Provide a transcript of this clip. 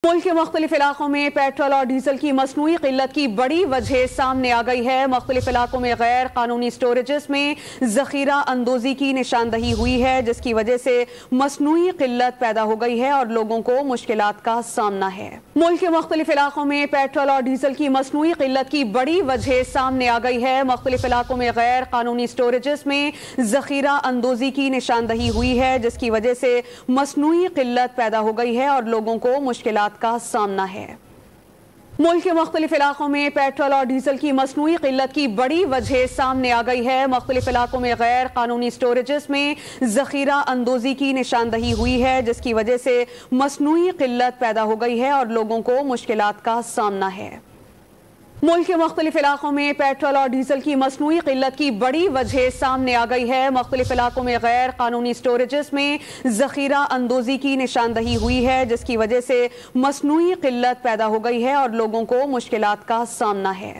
मुल्क के मुख्तलिफ इलाकों में पेट्रोल और डीजल की मसनूई किल्लत की बड़ी वजह सामने आ गई है। मुख्तलिफ इलाकों में गैर कानूनी स्टोरेजेस में जखीरा अंदोजी की निशानदही हुई है, जिसकी वजह से मसनूई किल्लत पैदा हो गई है और लोगों को मुश्किलात का सामना है। मुल्क के मुख्तलिफ इलाकों में पेट्रोल और डीजल की मसनूई किल्लत की बड़ी वजह सामने आ गई है। मुख्तलिफ इलाकों में गैर कानूनी स्टोरेजेस में जखीरा अंदोजी की निशानदही हुई है, जिसकी वजह से मसनूई किल्लत पैदा हो गई है और लोगों को मुश्किलात का सामना है। मुल्क के मुख्तलिफ इलाकों में पेट्रोल और डीजल की मसनूई किल्लत की बड़ी वजह सामने आ गई है। मुख्तलिफ इलाकों में गैर कानूनी स्टोरेजेस में जखीरा अंदोजी की निशानदही हुई है, जिसकी वजह से मसनूई किल्लत पैदा हो गई है और लोगों को मुश्किलात का सामना है। मुल्क के मुख्तलिफ इलाकों में पेट्रोल और डीजल की मसनूई किल्लत की बड़ी वजह सामने आ गई है। मुख्तलिफ इलाकों में गैर कानूनी स्टोरेजेस में जखीरा अंदोजी की निशानदही हुई है, जिसकी वजह से मसनूई किल्लत पैदा हो गई है और लोगों को मुश्किलात का सामना है।